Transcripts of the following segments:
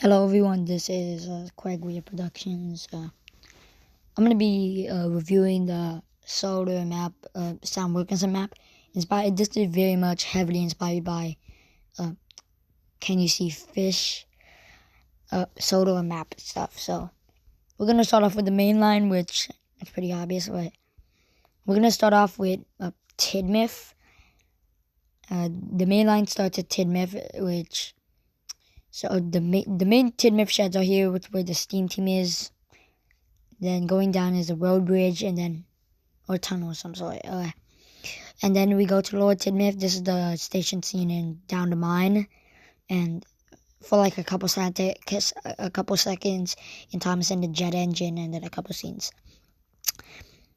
Hello everyone, this is Craig Weir Productions. I'm going to be reviewing the Sodor map, Sam Wilkinson map. This is very much heavily inspired by uh, Can You See Fish, Sodor map stuff. So we're going to start off with the main line, which is pretty obvious, but we're going to start off with Tidmouth. The main line starts at Tidmouth, So the main Tidmouth sheds are here, where the steam team is. Then going down is a road bridge, or tunnel of some sort. And then we go to Lower Tidmouth. This is the station scene in Down the Mine. And for like a couple seconds in Thomas and the jet engine, and then a couple scenes.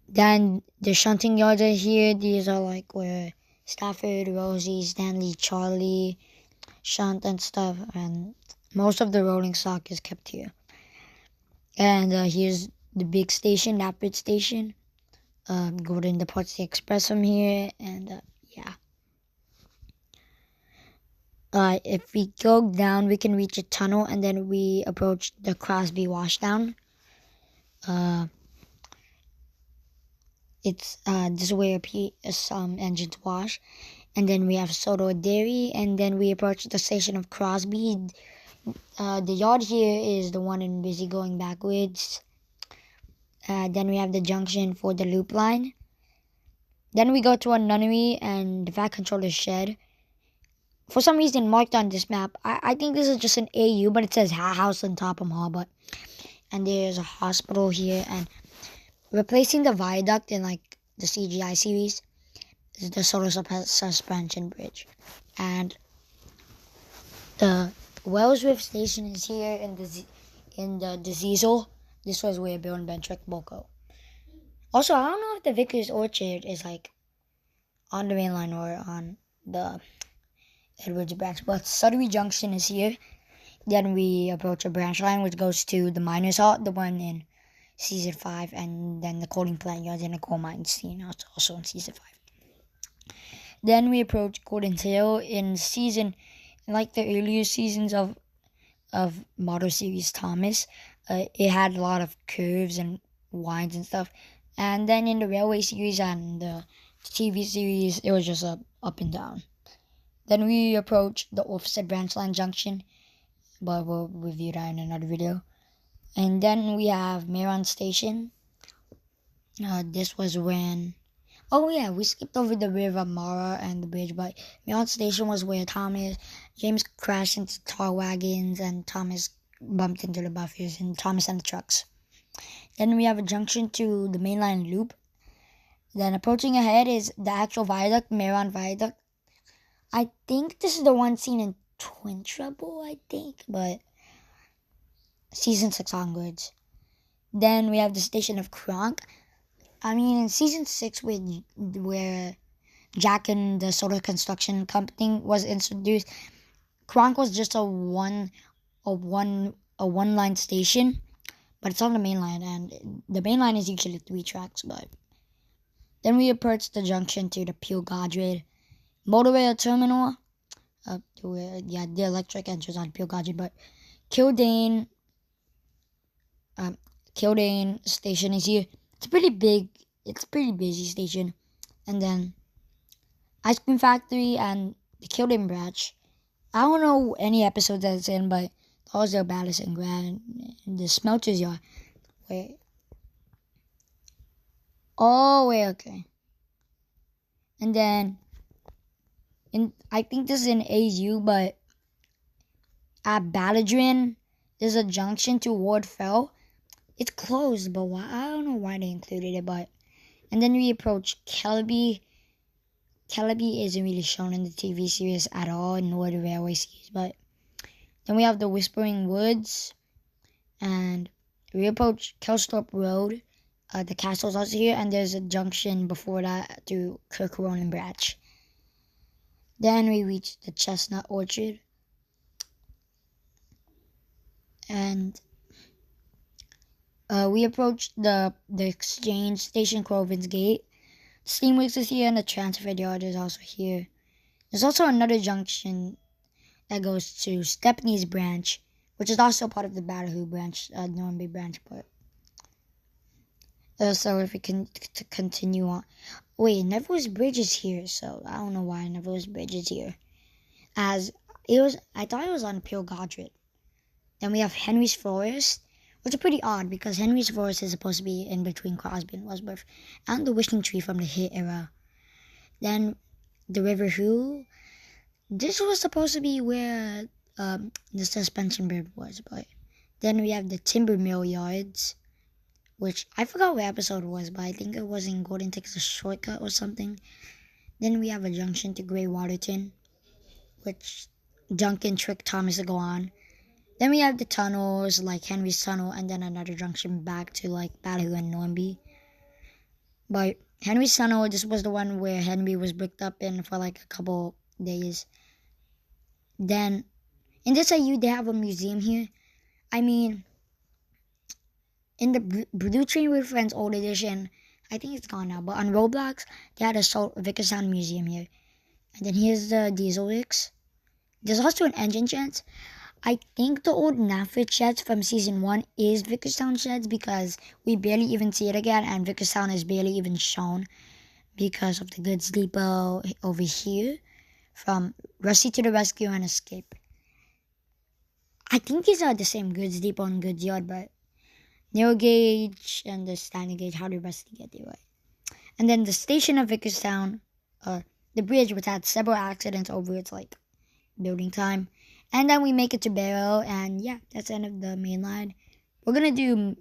Then the shunting yards are here. These are like where Stafford, Rosie, Stanley, Charlie shunt and stuff. And most of the rolling stock is kept here. And here's the big station, Napford Station. Gordon departs the express from here, and yeah. If we go down, we can reach a tunnel, and then we approach the Crosby washdown. This is where some engines wash, and then we have Sodor Dairy, and then we approach the station of Crosby. The yard here is the one in Busy going backwards. Then we have the junction for the loop line. Then we go to a nunnery and the vat controller's shed. For some reason, marked on this map, I think this is just an AU, but it says house on Topham Hall. And there's a hospital here. And replacing the viaduct in like the CGI series is the Sodor suspension bridge. And the Wellsworth station is here in the Diesel. This was where Bill and Ben tricked Boko. Also, I don't know if the Vickers Orchard is like on the main line or on the Edwards branch, but Sudbury Junction is here. Then we approach a branch line which goes to the Miners Hall, the one in Season 5, and then the coaling plant yards and the coal mine scene, also in Season 5. Then we approach Gordon's Hill in like the earlier seasons of Model Series Thomas. It had a lot of curves and winds and stuff. And then in the Railway series and the TV series, it was just up and down. Then we approach the Offset Branch Line Junction, but we'll review that in another video. And then we have Meron Station. This was when... Oh yeah, we skipped over the River Mara and the bridge, but Meron Station was where James crashed into tar wagons and Thomas bumped into the buffers and Thomas and the trucks. Then we have a junction to the mainline loop. Then approaching ahead is the actual viaduct, Meron Viaduct. I think this is the one seen in Twin Trouble, but Season 6 onwards. Then we have the station of Kronk. I mean, in Season 6, where Jack and the Sodor Construction Company was introduced, Kronk was just a one-line station, but it's on the main line, and the main line is usually 3 tracks. But then we approach the junction to the Peel Godred Motorway Terminal. The electric entrance on Peel Godred, but Kildane station is here. It's pretty big. It's a pretty busy station. And then Ice Cream Factory and the Kildane branch. I don't know any episodes that it's in, but Hallsdale, Ballas, and Grand, and the Smelters Yard. Wait. Oh, wait, okay. And then, I think this is in AU, but at Balladrin, there's a junction to Ward Fell. It's closed, but I don't know why they included it, and then we approach Kelby. Kelby isn't really shown in the TV series at all, nor the Railway series, but then we have the Whispering Woods, and we approach Kelsthorpe Road. The castle's also here, and there's a junction before that to Kirk Ronan Branch. Then we reach the Chestnut Orchard, and we approach the exchange station, Crovan's Gate. The Steamworks is here, and the transfer yard is also here. There's also another junction that goes to Stepney's branch, which is also part of the Badahu branch, Normandy branch. But so if we can to continue on, wait, Neville's Bridge is here, so I don't know why Neville's Bridge is here. As it was, I thought it was on Pure Godred. Then we have Henry's Forest, which is pretty odd because Henry's Forest is supposed to be in between Crosby and Westworth, and the Wishing Tree from the Hit era. Then the River Hoo. This was supposed to be where the suspension bridge was, but then we have the Timber Mill Yards, which I forgot what episode it was, but I think it was in Golden Takes a Shortcut or something. Then we have a junction to Grey Waterton, which Duncan tricked Thomas to go on. Then we have the tunnels, like Henry's Tunnel, and then another junction back to like Badahu and Normanby. But Henry's Tunnel, this was the one where Henry was bricked up in for like a couple days. Then, in this AU, they have a museum here. I mean, in the Blue Train with Friends old edition, I think it's gone now, but on Roblox, they had a Vickerstown museum here. And then here's the diesel wicks. There's also an engine sheds. I think the old Nafford sheds from season 1 is Vickerstown sheds because we barely even see it again, and Vickerstown is barely even shown because of the goods depot over here from Rusty to the Rescue and Escape. I think these are the same goods depot and goods yard, but narrow gauge and the standing gauge, how do Rusty get there, right? And then the station of Vickerstown, the bridge, which had several accidents over its like building time. And then we make it to Barrow, and yeah, that's the end of the main line. We're gonna do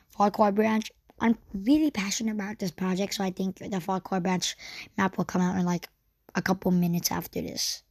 Farquhar Branch. I'm really passionate about this project, so I think the Farquhar Branch map will come out in like a couple minutes after this.